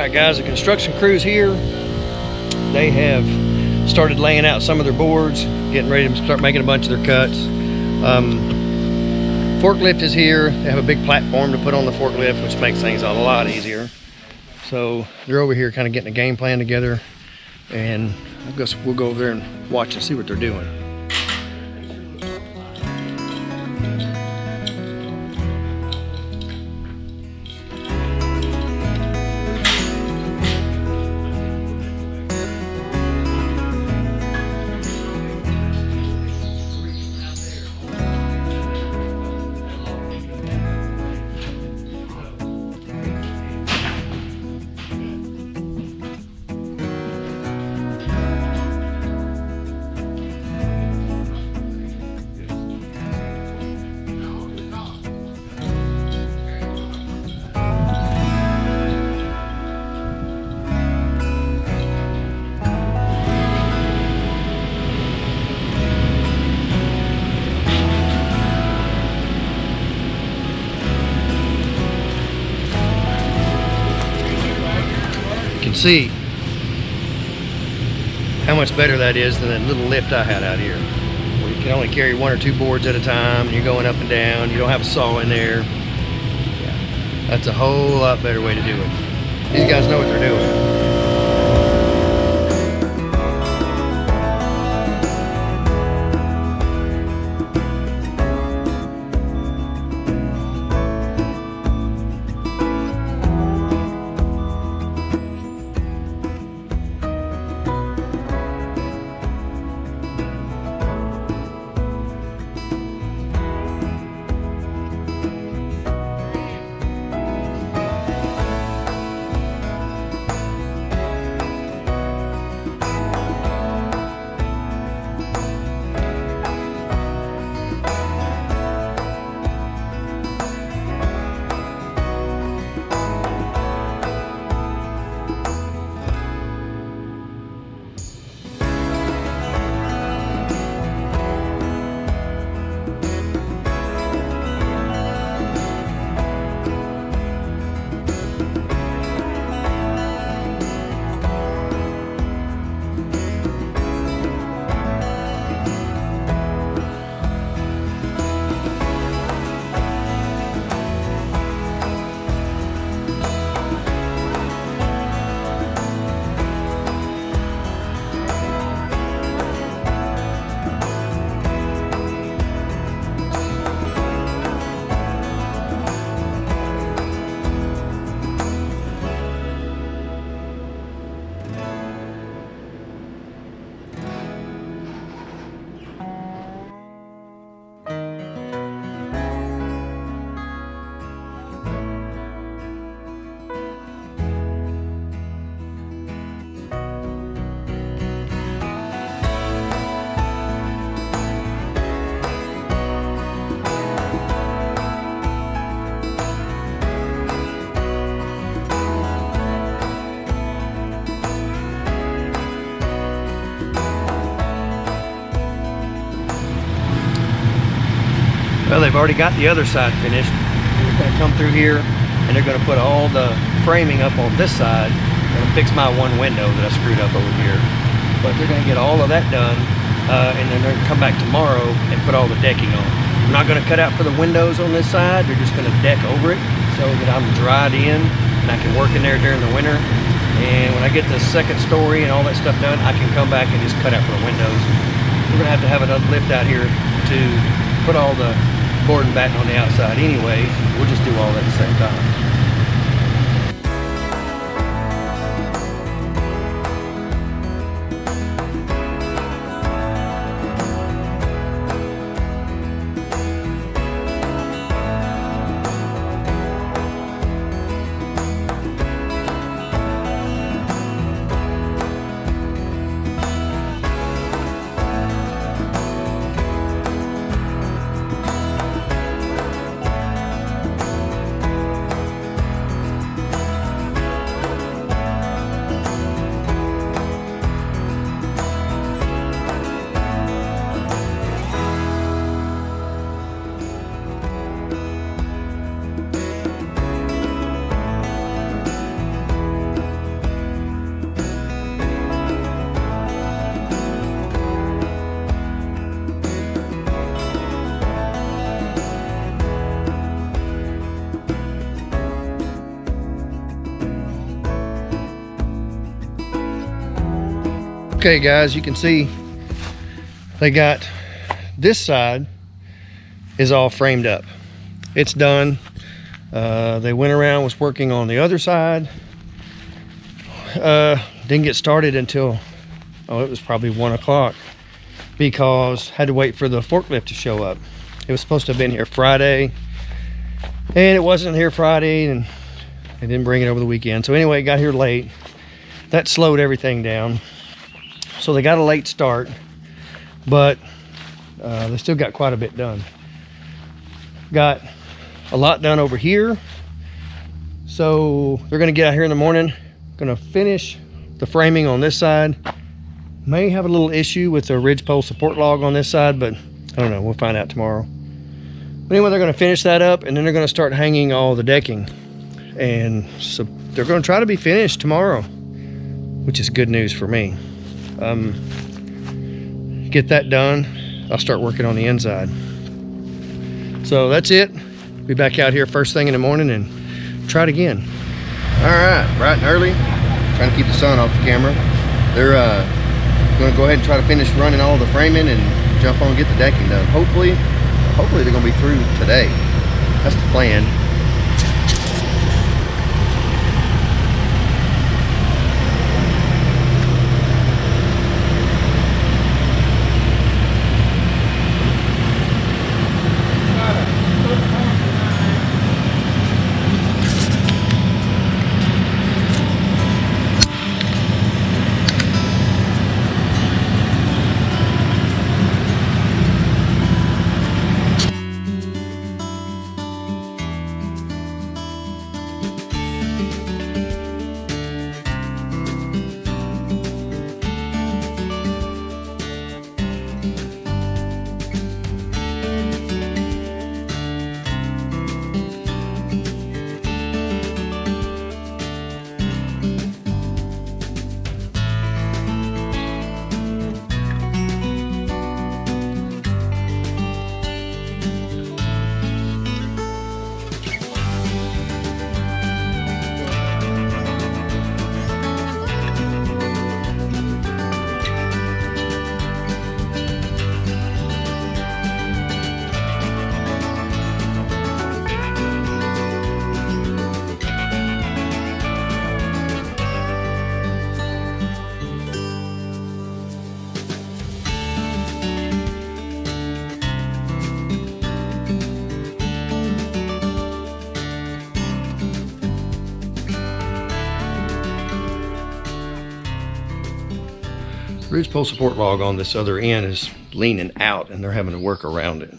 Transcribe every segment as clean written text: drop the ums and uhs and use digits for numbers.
Alright guys, the construction crew's here. They have started laying out some of their boards, getting ready to start making a bunch of their cuts. Forklift is here. They have a big platform to put on the forklift, which makes things a lot easier. So they're over here kind of getting a game plan together, and I guess we'll go over there and watch and see what they're doing. See how much better that is than that little lift I had out here, where you can only carry 1 or 2 boards at a time and you're going up and down. You don't have a saw in there. Yeah, that's a whole lot better way to do it. These guys know what they're doing. Well, they've already got the other side finished. They're going to come through here and they're going to put all the framing up on this side. I'm going to fix my one window that I screwed up over here. But they're going to get all of that done, and then they're going to come back tomorrow and put all the decking on. I'm not going to cut out for the windows on this side. They're just going to deck over it so that I'm dried in and I can work in there during the winter. And when I get the second story and all that stuff done, I can come back and just cut out for the windows. We're going to have another lift out here to put all the board and batten on the outside anyway. We'll just do all that at the same time. Okay guys, you can see they got this side is all framed up. It's done. They went around, was working on the other side. Didn't get started until, oh, it was probably 1 o'clock because had to wait for the forklift to show up. It was supposed to have been here Friday and it wasn't here Friday, and they didn't bring it over the weekend. So anyway, it got here late. That slowed everything down. So they got a late start, but they still got quite a bit done. Got a lot done over here. So they're gonna get out here in the morning, gonna finish the framing on this side. May have a little issue with the ridge pole support log on this side, but I don't know, we'll find out tomorrow. But anyway, they're gonna finish that up and then they're gonna start hanging all the decking. And so they're gonna try to be finished tomorrow, which is good news for me. Get that done, I'll start working on the inside. So that's it. Be back out here first thing in the morning and try it again. All right, bright and early, trying to keep the sun off the camera. They're gonna go ahead and try to finish running all the framing and jump on and get the decking done. Hopefully they're gonna be through today. That's the plan. Ridge pole support log on this other end is leaning out and they're having to work around it.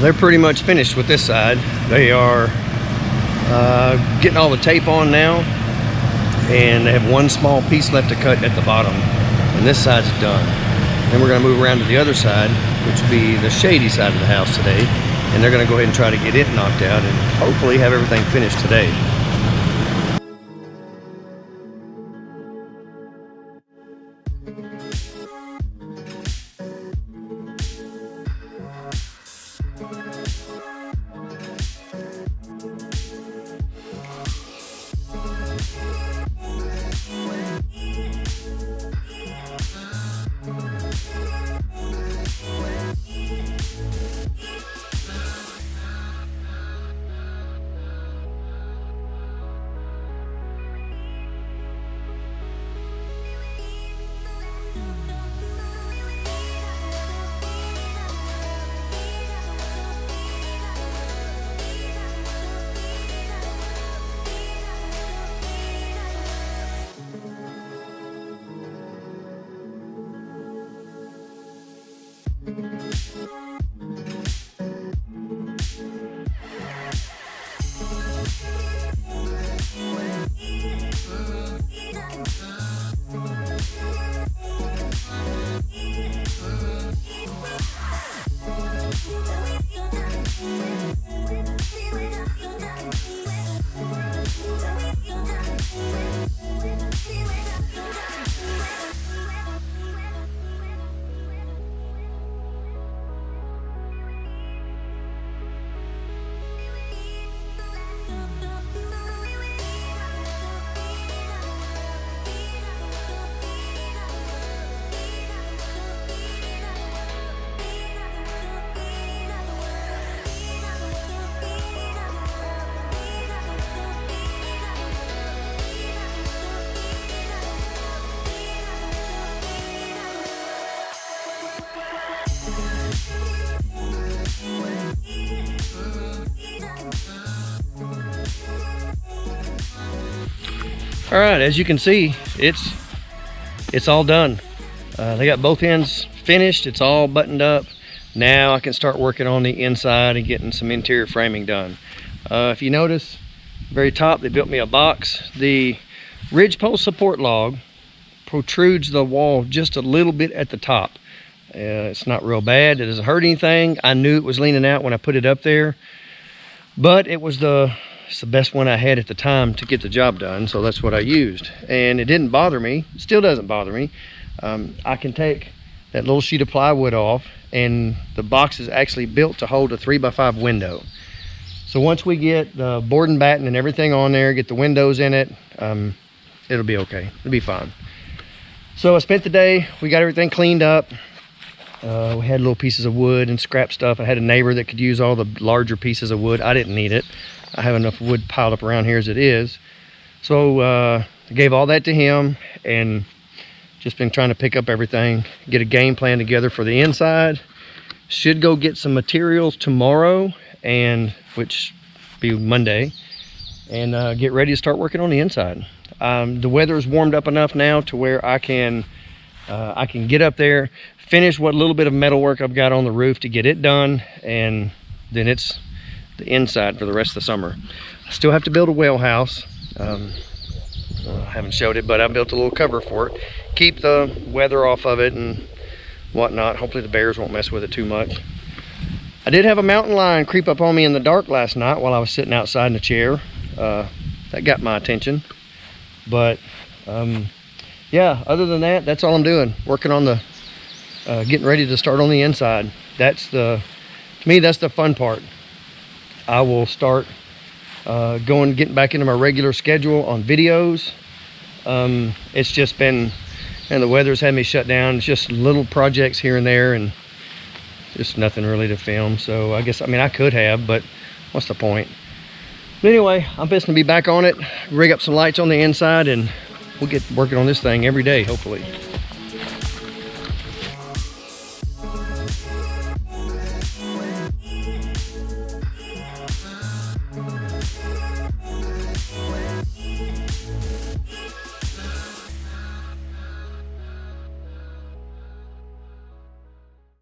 They're pretty much finished with this side. They are getting all the tape on now, and they have one small piece left to cut at the bottom, and this side's done. Then we're going to move around to the other side, which will be the shady side of the house today, and they're going to go ahead and try to get it knocked out and hopefully have everything finished today. All right, as you can see, it's all done. They got both ends finished. It's all buttoned up. Now I can start working on the inside and getting some interior framing done. If you notice, very top, they built me a box. The ridgepole support log protrudes the wall just a little bit at the top. It's not real bad. It doesn't hurt anything. I knew it was leaning out when I put it up there, but it's the best one I had at the time to get the job done, so that's what I used. And it didn't bother me. It still doesn't bother me. I can take that little sheet of plywood off, and the box is actually built to hold a 3x5 window. So once we get the board and batten and everything on there, get the windows in it, it'll be okay. It'll be fine. So I spent the day, we got everything cleaned up. We had little pieces of wood and scrap stuff. I had a neighbor that could use all the larger pieces of wood. I didn't need it. I have enough wood piled up around here as it is. So I gave all that to him and just been trying to pick up everything, get a game plan together for the inside. Should go get some materials tomorrow, and which be Monday, and get ready to start working on the inside. The weather's warmed up enough now to where I can get up there, finish what little bit of metal work I've got on the roof to get it done, and then it's the inside for the rest of the summer. I still have to build a whale house. I haven't showed it, but I built a little cover for it. Keep the weather off of it and whatnot. Hopefully the bears won't mess with it too much. I did have a mountain lion creep up on me in the dark last night while I was sitting outside in a chair. That got my attention. But yeah, other than that, that's all I'm doing. Working on the getting ready to start on the inside. To me, that's the fun part. I will start getting back into my regular schedule on videos. It's just been, and the weather's had me shut down. It's just little projects here and there, and just nothing really to film. So I guess, I could have, but what's the point? But anyway, I'm just gonna be back on it, rig up some lights on the inside, and we'll get working on this thing every day, hopefully.